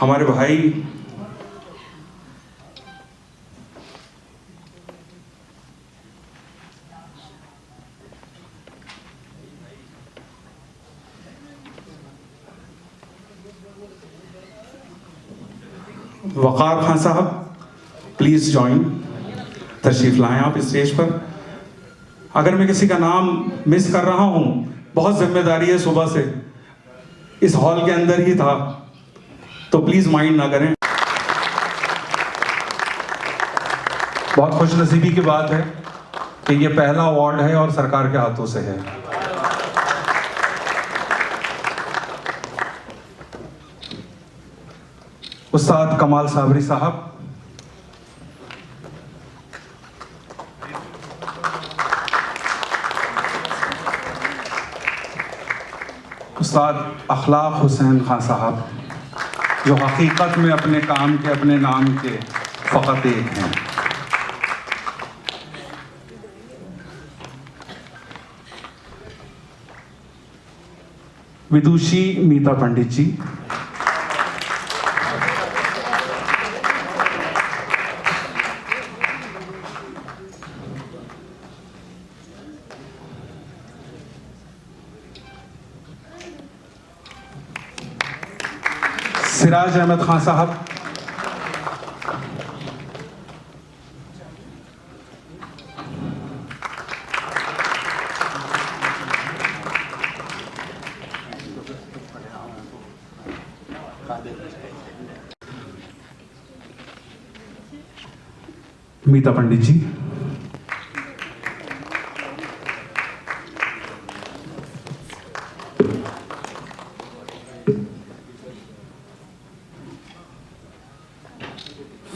हमारे भाई वक़ार खान साहब, प्लीज़ ज्वाइन, तशरीफ़ लाएं आप इस स्टेज पर। अगर मैं किसी का नाम मिस कर रहा हूं, बहुत जिम्मेदारी है, सुबह से इस हॉल के अंदर ही था, तो प्लीज़ माइंड ना करें। बहुत खुशनसीबी की बात है कि ये पहला अवार्ड है और सरकार के हाथों से है। उस्ताद कमाल साबरी साहब, उस्ताद अखलाक हुसैन खान साहब, जो हकीकत में अपने काम के, अपने नाम के फ़कत एक हैं। विदुषी मीता पंडित जी, सिराज अहमद खान साहब, मीता पंडित जी,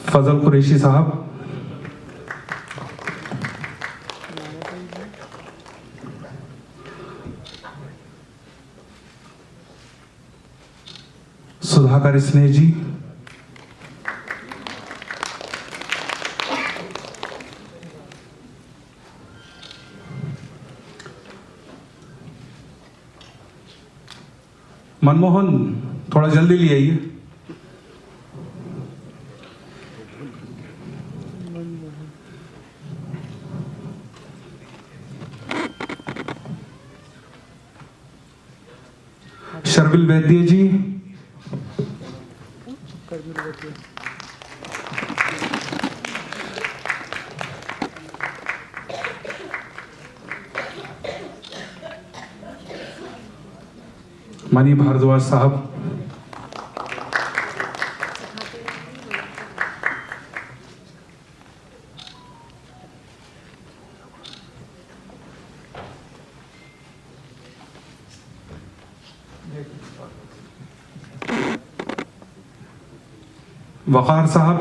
फजल कुरैशी साहब, सुधाकर स्नेह जी, मनमोहन थोड़ा जल्दी ले आइए। शर्विल वैद्य जी, मनी भारद्वाज साहब, वक़ार साहब,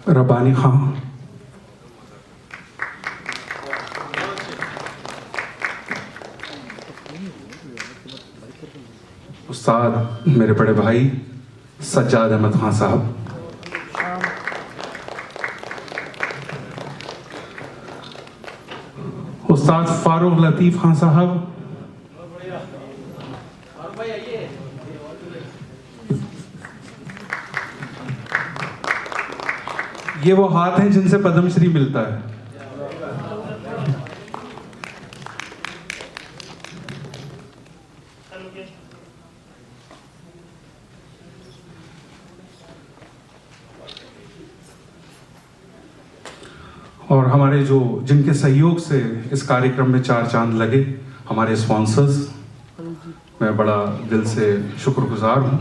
रब्बानी खां, उस्ताद मेरे बड़े भाई सज्जाद अहमद खान साहब, उस्ताद फारूक लतीफ़ खान साहब, ये वो हाथ हैं जिनसे पद्मश्री मिलता है। और हमारे जिनके सहयोग से इस कार्यक्रम में चार चांद लगे, हमारे स्पॉन्सर्स, मैं बड़ा दिल से शुक्रगुजार हूँ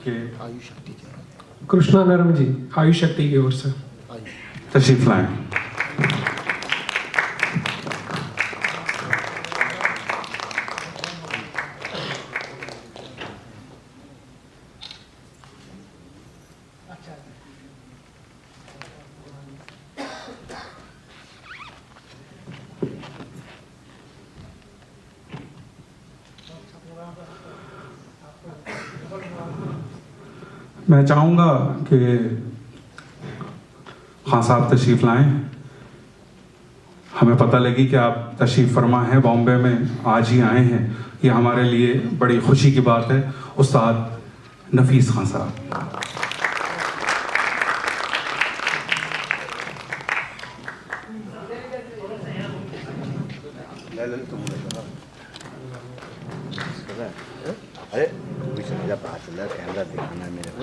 कि कृष्णा नरम जी आयुष शक्ति की ओर से तशरीफ लाएं। मैं चाहूँगा कि खान साहब तशरीफ़ लाएं। हमें पता लगी कि आप तशरीफ़ फरमा हैं, बॉम्बे में आज ही आए हैं, ये हमारे लिए बड़ी खुशी की बात है। उस्ताद नफीस खान साहब। अरे कैमरा दिखाना है मेरे को।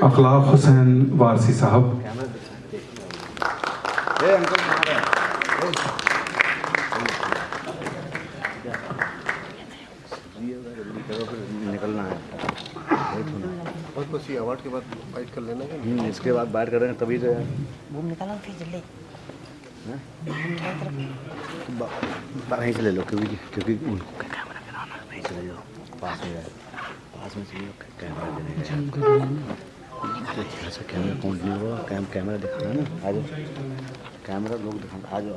अखलाक हुसैन वारसी साहब। निकलना है और कुछ अवार्ड के बाद फाइट कर लेना है। इसके बाद बात करेंगे तभी तो यार। वो निकाला फिर जल्दी वहीं से ले लो क्योंकि उनको कैमरा कराना है। वहीं से ले लो, पास में जाए, पास में से कैमरा देने का ऐसा कैमरा काउंट नहीं होगा। कैमरा दिखाना है ना। आ जाओ, कैमरा लोग दिखाना। आ जाओ।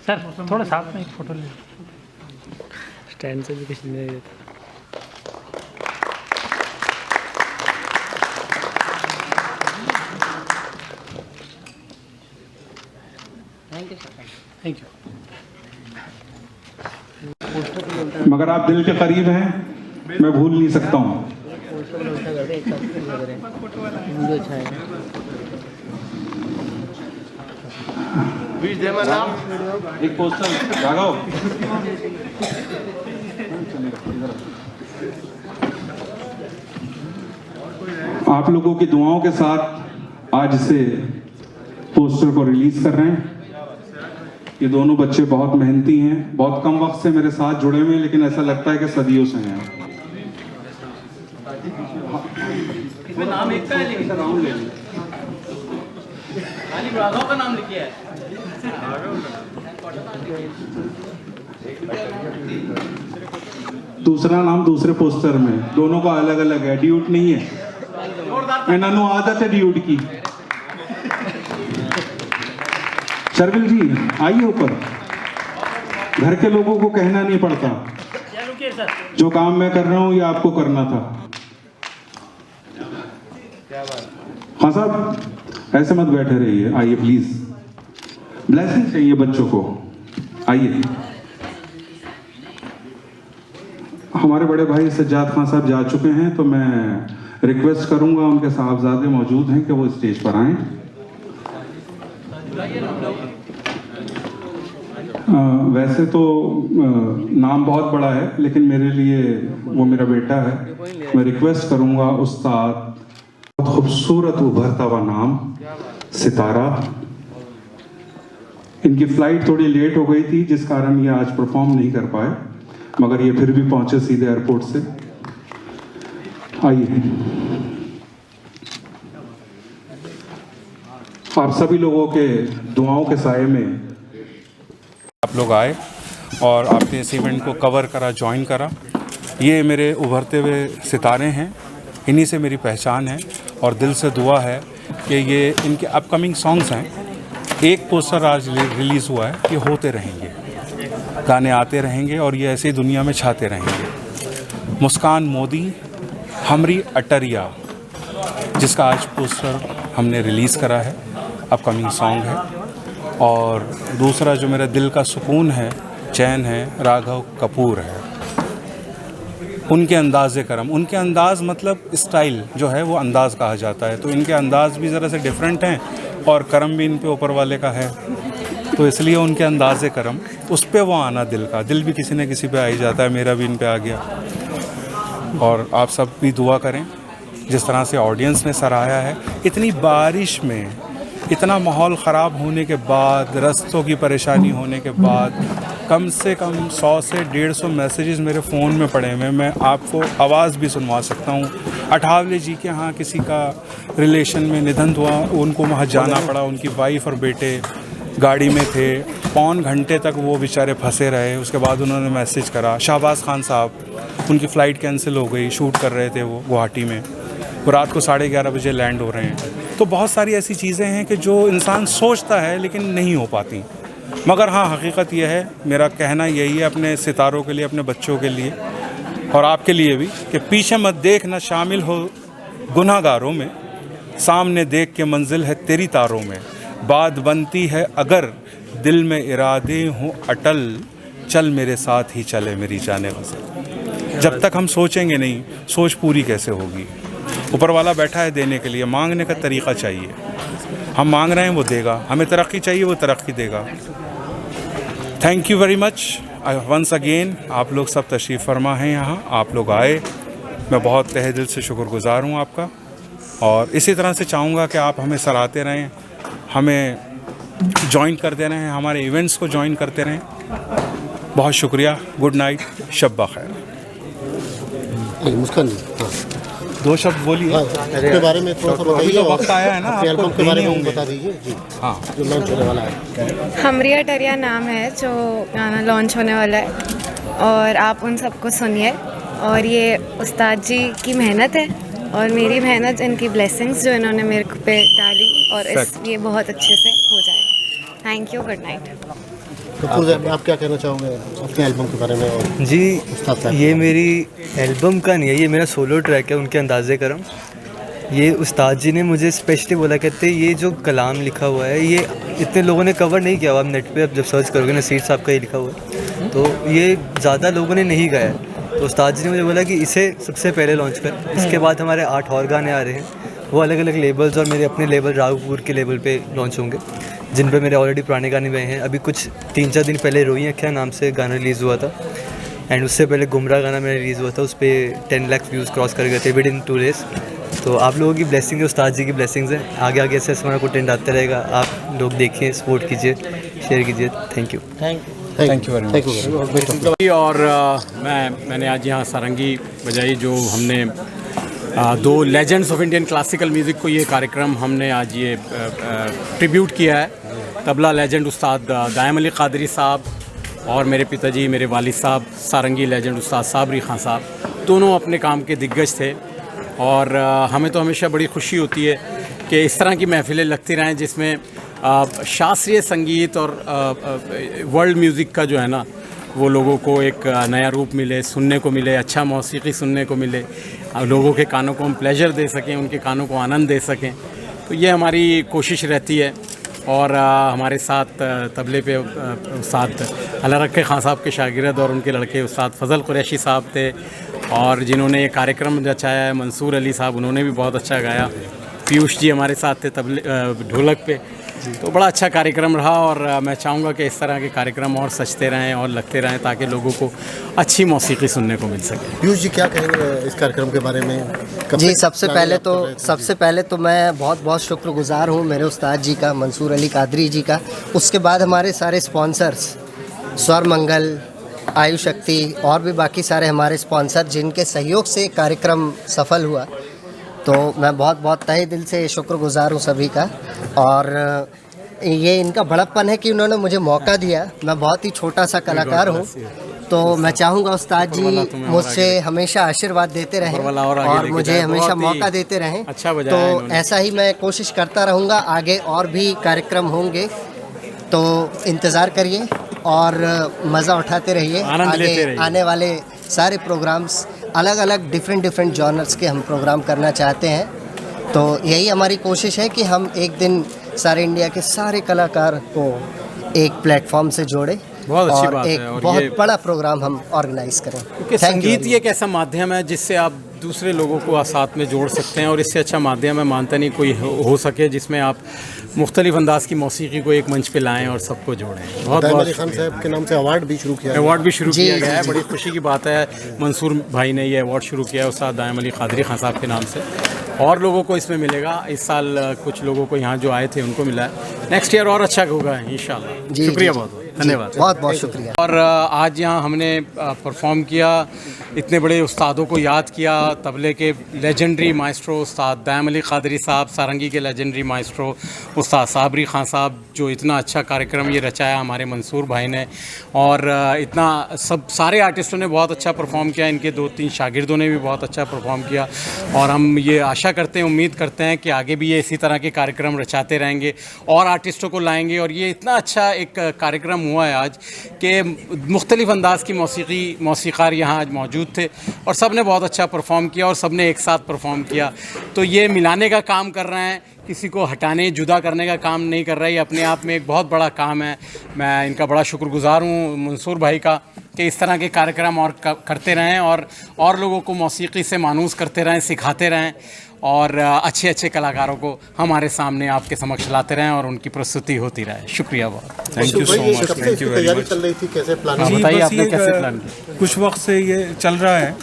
सर थोड़ा साथ में एक फ़ोटो ले, स्टैंड से भी कुछ नहीं देता। Thank you. मगर आप दिल के करीब हैं, मैं भूल नहीं सकता हूँ। एक पोस्टर जागाओ। आप लोगों की दुआओं के साथ आज से पोस्टर को रिलीज कर रहे हैं। ये दोनों बच्चे बहुत मेहनती हैं, बहुत कम वक्त से मेरे साथ जुड़े हुए हैं, लेकिन ऐसा लगता है कि सदियों से हैं। नाम एक का है, लेकिन खाली राघव का नाम लिखिए है। दूसरा नाम दूसरे पोस्टर में, दोनों का अलग अलग है, ड्यूट नहीं है। इन्होंने आदत है ड्यूट की। शर्विल जी आइए ऊपर। घर के लोगों को कहना नहीं पड़ता, जो काम मैं कर रहा हूं ये आपको करना था। हाँ साहब ऐसे मत बैठे रहिए, आइए प्लीज। ब्लेसिंग चाहिए बच्चों को, आइए। हमारे बड़े भाई सज्जाद खान साहब जा चुके हैं, तो मैं रिक्वेस्ट करूंगा, उनके साहबजादे मौजूद हैं, कि वो स्टेज पर आएं। वैसे तो नाम बहुत बड़ा है, लेकिन मेरे लिए वो मेरा बेटा है। मैं रिक्वेस्ट करूंगा उस्ताद, बहुत खूबसूरत उभरता हुआ नाम सितारा। इनकी फ्लाइट थोड़ी लेट हो गई थी, जिस कारण ये आज परफॉर्म नहीं कर पाए, मगर ये फिर भी पहुंचे सीधे एयरपोर्ट से। आइए। आप सभी लोगों के दुआओं के साए में आप लोग आए और आपने इस इवेंट को कवर करा, ज्वाइन करा। ये मेरे उभरते हुए सितारे हैं, इन्हीं से मेरी पहचान है, और दिल से दुआ है कि ये इनके अपकमिंग सॉन्ग्स हैं। एक पोस्टर आज रिलीज़ हुआ है, ये होते रहेंगे, गाने आते रहेंगे और ये ऐसे ही दुनिया में छाते रहेंगे। मुस्कान मोदी हमरी अटरिया, जिसका आज पोस्टर हमने रिलीज़ करा है, अपकमिंग सॉन्ग है। और दूसरा जो मेरा दिल का सुकून है, चैन है, राघव कपूर है। उनके अंदाज़े करम, उनके अंदाज़ मतलब स्टाइल जो है वो अंदाज़ कहा जाता है, तो इनके अंदाज़ भी ज़रा से डिफरेंट हैं, और करम भी इन पे ऊपर वाले का है, तो इसलिए उनके अंदाज़े करम, उस पे वो आना दिल का। दिल भी किसी न किसी पे आ ही जाता है, मेरा भी इन पे आ गया। और आप सब भी दुआ करें, जिस तरह से ऑडियंस ने सराहा है। इतनी बारिश में, इतना माहौल ख़राब होने के बाद, रास्तों की परेशानी होने के बाद, कम से कम 100 से 150 मैसेजेस मेरे फ़ोन में पड़े हुए। मैं आपको आवाज़ भी सुनवा सकता हूँ। अठावले जी के यहाँ किसी का रिलेशन में निधन हुआ, उनको वहाँ जाना पड़ा, उनकी वाइफ और बेटे गाड़ी में थे, पौन घंटे तक वो बेचारे फंसे रहे। उसके बाद उन्होंने मैसेज करा। शाहबाज खान साहब, उनकी फ़्लाइट कैंसिल हो गई, शूट कर रहे थे वो गुवाहाटी में, वो रात को 11:30 बजे लैंड हो रहे हैं। तो बहुत सारी ऐसी चीज़ें हैं कि जो इंसान सोचता है लेकिन नहीं हो पाती। मगर हाँ, हकीकत यह है, मेरा कहना यही है अपने सितारों के लिए, अपने बच्चों के लिए और आपके लिए भी, कि पीछे मत देख, ना शामिल हो गुनाहगारों में, सामने देख के मंजिल है तेरी तारों में। बात बनती है अगर दिल में इरादे हों अटल, चल मेरे साथ ही चले मेरी जाने वज़ल। जब तक हम सोचेंगे नहीं, सोच पूरी कैसे होगी? ऊपर वाला बैठा है देने के लिए, मांगने का तरीक़ा चाहिए। हम मांग रहे हैं, वो देगा। हमें तरक्की चाहिए, वो तरक्की देगा। Thank you very much once again. आप लोग सब तशरीफ़ फरमा हैं यहाँ, आप लोग आए, मैं बहुत तहे दिल से शुक्रगुज़ार हूँ आपका। और इसी तरह से चाहूँगा कि आप हमें सराहते रहें, हमें ज्वाइन करते रहें, हमारे इवेंट्स को ज्वाइन करते रहें। बहुत शुक्रिया। गुड नाइट, शब बख़ैर। मुस्कान जी, हाँ, 2 शब्द बोलिए। इसके बारे में थोड़ा सा बताइए। तो वक्त आया है ना, अपने आपको एल्बम के बारे में होंगे। बता दीजिए जी। हाँ, जो लॉन्च होने वाला है। हमरिया टरिया नाम है जो गाना लॉन्च होने वाला है, और आप उन सबको सुनिए। और ये उस्ताद जी की मेहनत है और मेरी मेहनत, इनकी ब्लेसिंग्स जो इन्होंने मेरे पे डाली, और ये बहुत अच्छे से हो जाएगा। Thank you, good night. तो आप क्या कहना चाहोगे अपने एल्बम के बारे में? और जी, उस्ताद साहब, ये मेरी एल्बम का नहीं है, ये मेरा सोलो ट्रैक है, उनके अंदाज़े करम। ये उस्ताद जी ने मुझे स्पेशली बोला, कहते ये जो कलाम लिखा हुआ है ये इतने लोगों ने कवर नहीं किया हुआ। आप नेट पे अब जब सर्च करोगे, नसीर साहब का ही लिखा हुआ है, तो ये ज़्यादा लोगों ने नहीं गाया। तो उस्ताद जी ने मुझे बोला कि इसे सबसे पहले लॉन्च कर, इसके बाद हमारे 8 और गाने आ रहे हैं, वो अलग अलग लेबल्स और मेरे अपने लेबल राघवपुर के लेबल पे लॉन्च होंगे, जिन पे मेरे ऑलरेडी पुराने गाने गए हैं। अभी कुछ 3-4 दिन पहले रोई अख्या नाम से गाना रिलीज़ हुआ था, एंड उससे पहले गुमराह गाना मेरा रिलीज़ हुआ था, उस पर 10 लाख व्यूज़ क्रॉस कर गए थे विद इन 2 डेज़। तो आप लोगों की ब्लेसिंग है, उस्ताद जी की ब्लेसिंग्स हैं। आगे आगे ऐसे हमारा कंटेंट आते रहेगा, आप लोग देखिए, सपोर्ट कीजिए, शेयर कीजिए। Thank you very much. और मैंने आज यहाँ सारंगी बजाई, जो हमने 2 legends of Indian classical music को ये कार्यक्रम हमने आज ये ट्रिब्यूट किया है। तबला लेजेंड उस्ताद दायम अली कादरी साहब और मेरे पिताजी, मेरे वालिद साहब सारंगी लेजेंड उस्ताद साबरी खान साहब, दोनों अपने काम के दिग्गज थे। और हमें तो हमेशा बड़ी खुशी होती है कि इस तरह की महफ़िलें लगती रहें जिसमें शास्त्रीय संगीत और वर्ल्ड म्यूज़िक का जो है ना, वो लोगों को एक नया रूप मिले, सुनने को मिले, अच्छा मौसीकी सुनने को मिले, लोगों के कानों को हम प्लेजर दे सकें, उनके कानों को आनंद दे सकें। तो ये हमारी कोशिश रहती है। और हमारे साथ तबले पे उस्ताद अल्लाह रखे खान साहब के शागिर्द और उनके लड़के उस्ताद फ़ज़ल कुरैशी साहब थे, और जिन्होंने ये कार्यक्रम रचाया है मंसूर अली साहब, उन्होंने भी बहुत अच्छा गाया। पीयूष जी हमारे साथ थे तबले ढोलक पे। तो बड़ा अच्छा कार्यक्रम रहा, और मैं चाहूँगा कि इस तरह के कार्यक्रम और सजते रहें और लगते रहें ताकि लोगों को अच्छी मौसीकी सुनने को मिल सके। पीयूष जी क्या कहेंगे इस कार्यक्रम के बारे में? जी, सबसे पहले तो मैं बहुत शुक्रगुजार हूँ मेरे उस्ताद जी का, मंसूर अली कादरी जी का। उसके बाद हमारे सारे स्पॉन्सर्स, स्वर मंगल, आयु शक्ति और भी बाकी सारे हमारे स्पॉन्सर, जिनके सहयोग से कार्यक्रम सफल हुआ। तो मैं बहुत तहे दिल से शुक्रगुजार हूँ सभी का। और ये इनका बड़प्पन है कि उन्होंने मुझे मौका दिया। मैं बहुत ही छोटा सा कलाकार हूँ, तो मैं चाहूँगा उस्ताद जी मुझसे हमेशा आशीर्वाद देते रहें और मुझे हमेशा मौका देते रहें। तो ऐसा ही मैं कोशिश करता रहूँगा। आगे और भी कार्यक्रम होंगे, तो इंतज़ार करिए और मज़ा उठाते रहिए। आगे आने वाले सारे प्रोग्राम्स अलग अलग डिफरेंट जॉनर्स के हम प्रोग्राम करना चाहते हैं। तो यही हमारी कोशिश है कि हम एक दिन सारे इंडिया के सारे कलाकार को एक प्लेटफॉर्म से जोड़ें, बहुत अच्छी बात एक है। और बहुत बड़ा प्रोग्राम हम ऑर्गेनाइज करें, क्योंकि संगीत ये एक ऐसा माध्यम है जिससे आप दूसरे लोगों को साथ में जोड़ सकते हैं, और इससे अच्छा माध्यम मैं मानता नहीं कोई हो सके जिसमें आप मुख्तलिफ अंदाज की मौसीकी को एक मंच पे लाएं और सबको जोड़ें। बहुत खान साहब के नाम से अवार्ड भी शुरू किया गया है। बड़ी खुशी की बात है, मंसूर भाई ने ये अवार्ड शुरू किया है उस्ताद दायम अली कादरी खान साहब के नाम से, और लोगों को इसमें मिलेगा। इस साल कुछ लोगों को यहाँ जो आए थे उनको मिला है। नेक्स्ट ईयर और अच्छा होगा इंशाल्लाह। शुक्रिया बहुत। धन्यवाद। बहुत बहुत शुक्रिया। और आज यहाँ हमने परफॉर्म किया, इतने बड़े उस्तादों को याद किया, तबले के लेजेंडरी माइस्ट्रो उस्ताद दयाम अली कादरी साहब, सारंगी के लेजेंडरी माइस्ट्रो उस्ताद साबरी खान साहब, जो इतना अच्छा कार्यक्रम ये रचाया हमारे मंसूर भाई ने, और इतना सारे आर्टिस्टों ने बहुत अच्छा परफॉर्म किया, इनके 2-3 शागिर्दों ने भी बहुत अच्छा परफॉर्म किया, और हम ये आशा करते हैं, उम्मीद करते हैं कि आगे भी ये इसी तरह के कार्यक्रम रचाते रहेंगे और आर्टिस्टों को लाएंगे। और ये इतना अच्छा एक कार्यक्रम हुआ है आज कि मुख्तलिफ़ अंदाज़ की मौसीक़ार यहाँ आज मौजूद थे और सब ने बहुत अच्छा परफॉर्म किया और सब ने एक साथ परफॉर्म किया। तो ये मिलाने का काम कर रहे हैं, किसी को हटाने जुदा करने का काम नहीं कर रहा है। ये अपने आप में एक बहुत बड़ा काम है। मैं इनका बड़ा शुक्रगुज़ार हूँ मंसूर भाई का कि इस तरह के कार्यक्रम और करते रहें और लोगों को मौसीक़ी से मानूस करते रहें, सिखाते रहें और अच्छे अच्छे कलाकारों को हमारे सामने आपके समक्ष लाते रहें और उनकी प्रस्तुति होती रहे। शुक्रिया बहुत। Thank you so much. Thank you very much. चल रही थी, कैसे प्लान? बताइए आपने कैसे प्लान किया? कुछ वक्त से ये चल रहा है।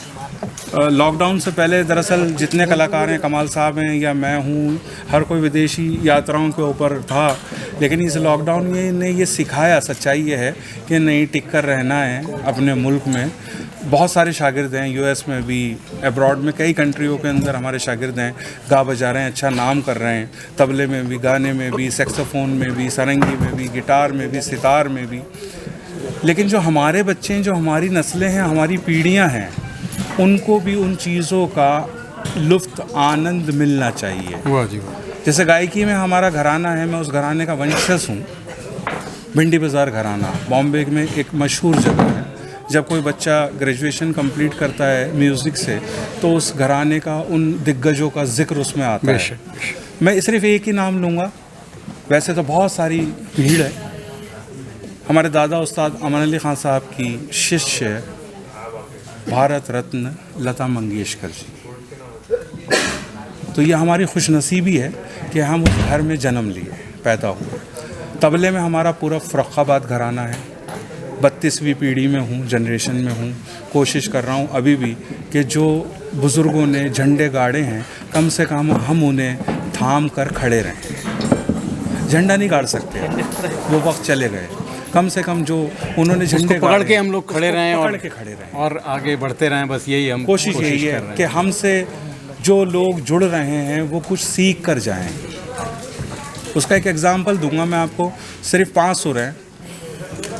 लॉकडाउन से पहले दरअसल जितने कलाकार हैं, कमाल साहब हैं या मैं हूँ, हर कोई विदेशी यात्राओं के ऊपर था, लेकिन इस लॉकडाउन ने ये सिखाया, सच्चाई ये है कि नहीं, टिक कर रहना है अपने मुल्क में। बहुत सारे शागिर्द हैं, यूएस में भी, अब्रॉड में, कई कंट्रियों के अंदर हमारे शागिर्द हैं, गा बजा रहे हैं, अच्छा नाम कर रहे हैं, तबले में भी, गाने में भी, सैक्सोफोन में भी, सारंगी में भी, गिटार में भी, सितार में भी। लेकिन जो हमारे बच्चे हैं, जो हमारी नस्लें हैं, हमारी पीढ़ियाँ हैं, उनको भी उन चीज़ों का लुफ्त आनंद मिलना चाहिए। वाह जी वाह। जैसे गायकी में हमारा घराना है, मैं उस घराने का वंशज हूँ। भिंडी बाज़ार घराना बॉम्बे में एक मशहूर जगह है। जब कोई बच्चा ग्रेजुएशन कंप्लीट करता है म्यूज़िक से, तो उस घराने का, उन दिग्गजों का जिक्र उसमें आता है। मैं सिर्फ एक ही नाम लूँगा, वैसे तो बहुत सारी भीड़ है। हमारे दादा उस्ताद अमन अली खान साहब की शिष्य भारत रत्न लता मंगेशकर जी। तो ये हमारी खुशनसीबी है कि हम उस घर में जन्म लिए, पैदा हुए। तबले में हमारा पूरा फ़र्रुखाबाद घराना है। 32वीं पीढ़ी में हूँ, जनरेशन में हूँ। कोशिश कर रहा हूँ अभी भी कि जो बुज़ुर्गों ने झंडे गाड़े हैं, कम से कम हम उन्हें थाम कर खड़े रहें। झंडा नहीं गाड़ सकते, वो वक्त चले गए। कम से कम जो उन्होंने झंडे पकड़ के हम लोग खड़े रहें और आगे बढ़ते रहें। बस यही हम कोशिश यही है कि हमसे जो लोग जुड़ रहे हैं वो कुछ सीख कर जाएं। उसका एक एग्जांपल दूंगा मैं आपको। सिर्फ 5 सुर हैं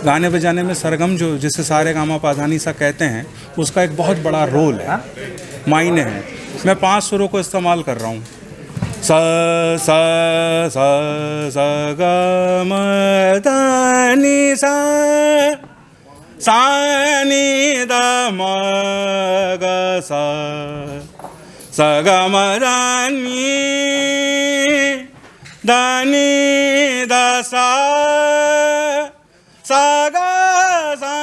गाने बजाने में। सरगम जो जिसे सारे गामा पाधानी सा कहते हैं, उसका एक बहुत बड़ा रोल है, मायने हैं। मैं 5 सुरों को इस्तेमाल कर रहा हूँ। सा सा सा सा गा म दा नि सा सा नि दा म गा सा सा गा म दा नि दा नि दा सा सा गा सा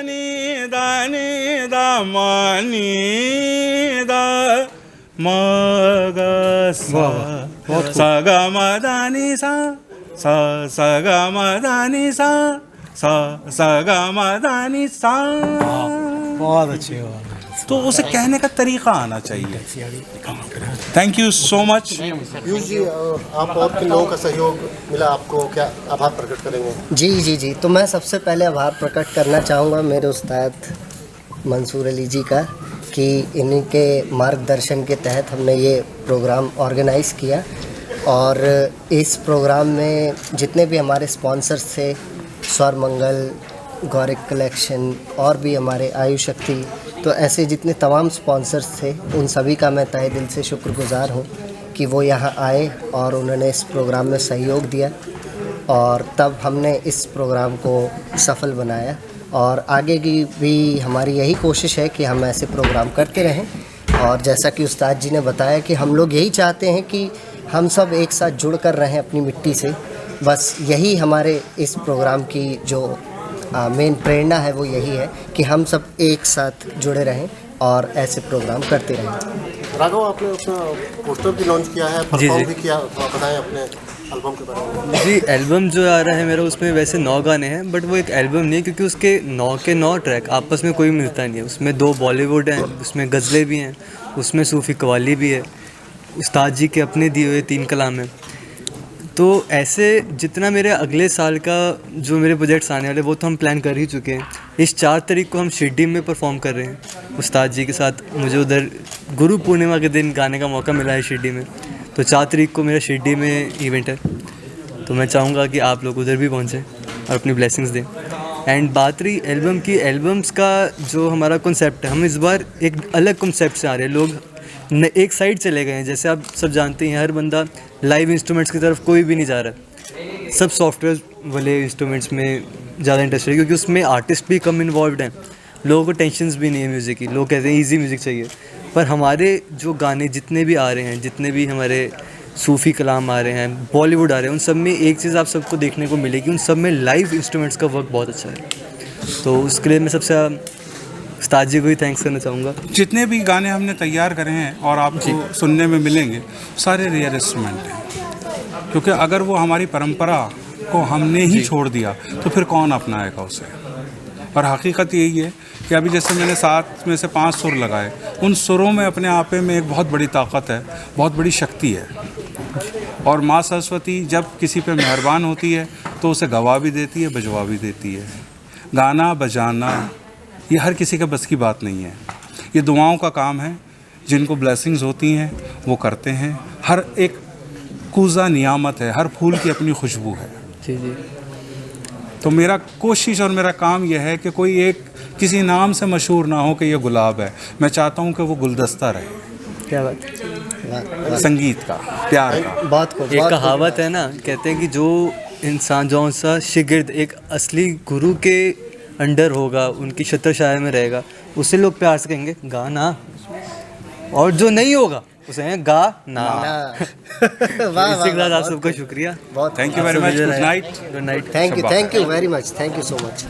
नि दा म नि दा म गा सा सा गा म दा नि सा सा गा म दा नि सा सा गा म दा नि सा। बहुत अच्छे हो। तो उसे कहने का तरीका आना चाहिए। Thank you so much. Piyush ji, आप और किन लोगों का सहयोग मिला आपको, क्या आभार प्रकट करेंगे? जी जी जी, तो मैं सबसे पहले आभार प्रकट करना चाहूँगा मेरे उस्ताद मंसूर अली जी का, कि इन्हीं के मार्गदर्शन के तहत हमने ये प्रोग्राम ऑर्गेनाइज़ किया। और इस प्रोग्राम में जितने भी हमारे स्पॉन्सर्स थे, स्वर मंगल, गौरिक कलेक्शन और भी हमारे आयुष शक्ति, तो ऐसे जितने तमाम स्पॉन्सर्स थे, उन सभी का मैं तहे दिल से शुक्रगुज़ार हूँ कि वो यहाँ आए और उन्होंने इस प्रोग्राम में सहयोग दिया, और तब हमने इस प्रोग्राम को सफल बनाया। और आगे की भी हमारी यही कोशिश है कि हम ऐसे प्रोग्राम करते रहें। और जैसा कि उस्ताद जी ने बताया कि हम लोग यही चाहते हैं कि हम सब एक साथ जुड़ कर रहें अपनी मिट्टी से। बस यही हमारे इस प्रोग्राम की जो मेन प्रेरणा है, वो यही है कि हम सब एक साथ जुड़े रहें और ऐसे प्रोग्राम करते रहें। राघव, आपने अपना पोस्टर भी लॉन्च किया है, परफॉर्म भी किया, बताएं अपने एल्बम के बारे में। जी, एल्बम जो आ रहा है मेरा, उसमें वैसे 9 गाने हैं, बट वो एक एल्बम नहीं है क्योंकि उसके 9 के 9 ट्रैक आपस में कोई मिलता नहीं है। उसमें 2 बॉलीवुड हैं, उसमें गज़लें भी हैं, उसमें सूफ़ी कवाली भी है, उस्ताद जी के अपने दिए हुए 3 कलाम हैं। तो ऐसे जितना मेरे अगले साल का जो मेरे प्रोजेक्ट्स आने वाले वो तो हम प्लान कर ही चुके हैं। इस 4 तारीख को हम शिरडी में परफॉर्म कर रहे हैं उस्ताद जी के साथ। मुझे उधर गुरु पूर्णिमा के दिन गाने का मौका मिला है शिरडी में, तो 4 तारीख को मेरा शिरडी में इवेंट है। तो मैं चाहूँगा कि आप लोग उधर भी पहुँचें और अपनी ब्लेसिंग्स दें। एंड बात रही एल्बम की, एल्बम्स का जो हमारा कॉन्सेप्ट है, हम इस बार एक अलग कॉन्सेप्ट से आ रहे हैं। लोग एक साइड चले गए हैं, जैसे आप सब जानते हैं हर बंदा लाइव इंस्ट्रूमेंट्स की तरफ कोई भी नहीं जा रहा, सब सॉफ्टवेयर वाले इंस्ट्रूमेंट्स में ज़्यादा इंटरेस्ट है, क्योंकि उसमें आर्टिस्ट भी कम इन्वॉल्व हैं, लोगों को टेंशन्स भी नहीं है म्यूज़िक की। लोग कहते हैं ईजी म्यूज़िक चाहिए, पर हमारे जो गाने जितने भी आ रहे हैं, जितने भी हमारे सूफ़ी कलाम आ रहे हैं, बॉलीवुड आ रहे हैं, उन सब में एक चीज़ आप सबको देखने को मिलेगी, उन सब में लाइव इंस्ट्रूमेंट्स का वर्क बहुत अच्छा है। तो उसके लिए मैं सबसे उस्ताद जी को ही थैंक्स करना चाहूँगा। जितने भी गाने हमने तैयार करे हैं और आपको सुनने में मिलेंगे, सारे रेयर इंस्ट्रूमेंट हैं, क्योंकि अगर वो हमारी परंपरा को हमने ही छोड़ दिया तो फिर कौन अपनाएगा उसे। और हकीकत यही है कि अभी जैसे मैंने 7 में से 5 सुर लगाए, उन सुरों में अपने आप में एक बहुत बड़ी ताकत है, बहुत बड़ी शक्ति है। और माँ सरस्वती जब किसी पे मेहरबान होती है तो उसे गवा भी देती है, बजवा भी देती है। गाना बजाना ये हर किसी के बस की बात नहीं है, ये दुआओं का काम है। जिनको ब्लेसिंग्स होती हैं वो करते हैं। हर एक कूज़ा नियामत है, हर फूल की अपनी खुशबू है। जी जी। तो मेरा कोशिश और मेरा काम यह है कि कोई एक किसी नाम से मशहूर ना हो कि ये गुलाब है। मैं चाहता हूँ कि वो गुलदस्ता रहे। क्या बात, संगीत का, प्यार का। बहुत एक कहावत है ना, कहते हैं कि जो इंसान जो सा शिगिर्द एक असली गुरु के अंडर होगा, उनकी छत्रछाया में रहेगा, उससे लोग प्यार से कहेंगे गा ना, और जो नहीं होगा उसे हैं गा ना। इसी के साथ आप सबका शुक्रिया, thank you very much. Good night. Good night. Thank you very much, thank you so much.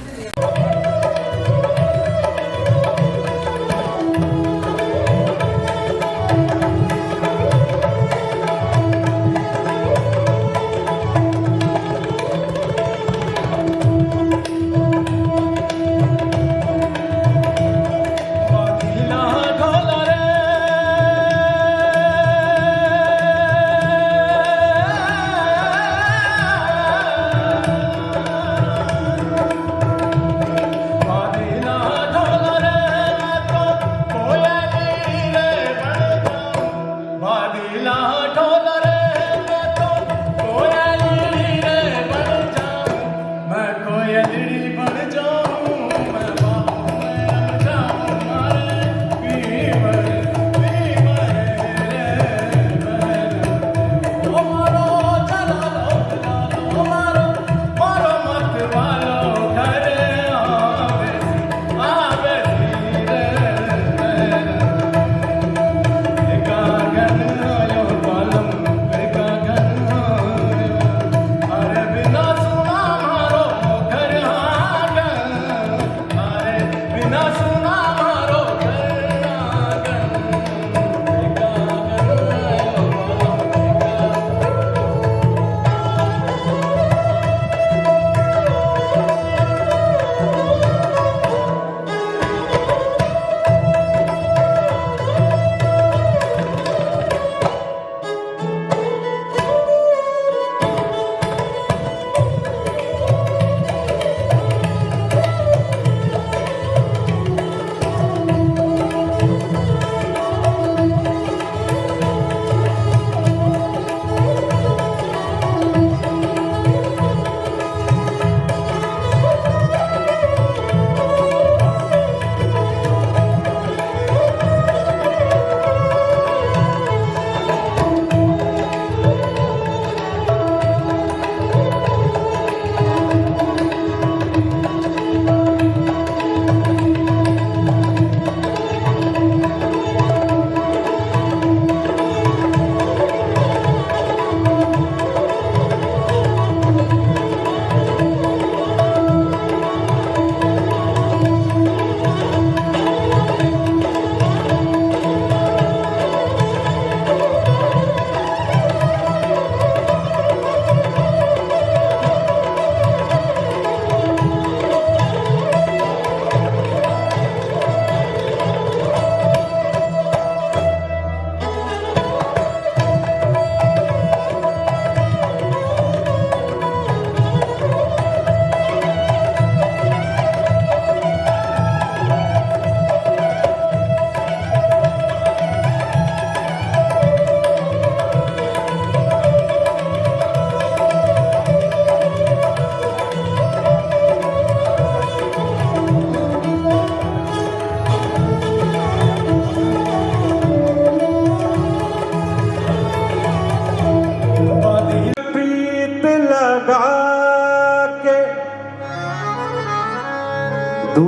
दूर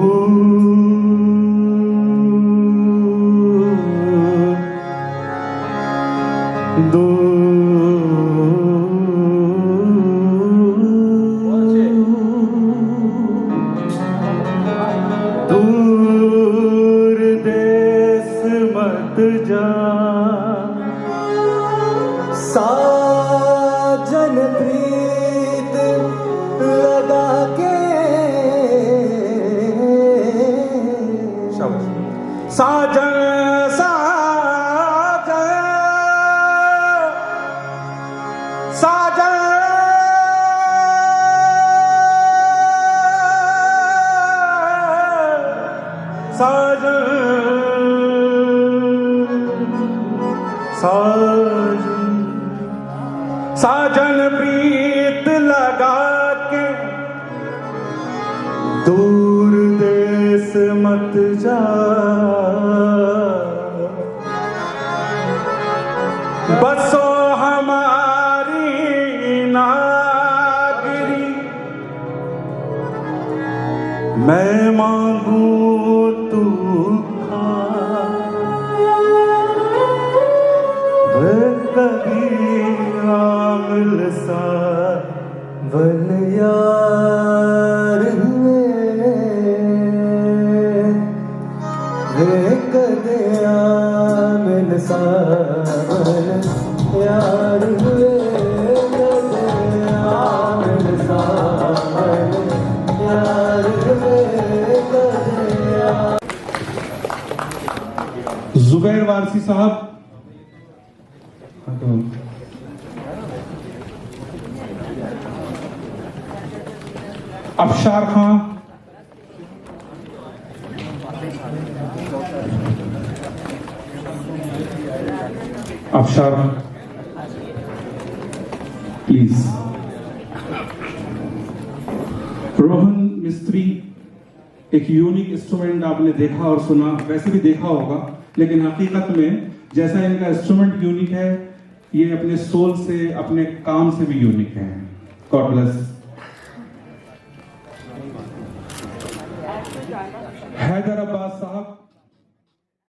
देश मत जा साजन प्रीत लगा के साजन साजन साजन साजन साजन साजन प्रीत लगा के दूर देश मत जा बसो हमारी नागरी मैं मांगू तू खा कभी आमिल सा वन यार हुए वे कदे आमिल सावन यार हुए कदे आमिल सावन यार हुए कदे जुबैर वारसी साहब, अफशार खां, अफशार प्लीज। रोहन मिस्त्री, एक यूनिक इंस्ट्रूमेंट आपने देखा और सुना, वैसे भी देखा होगा, लेकिन हकीकत में जैसा इनका इंस्ट्रूमेंट यूनिक है, ये अपने सोल से, अपने काम से भी यूनिक है। God bless. हैदर अब्बास साहब,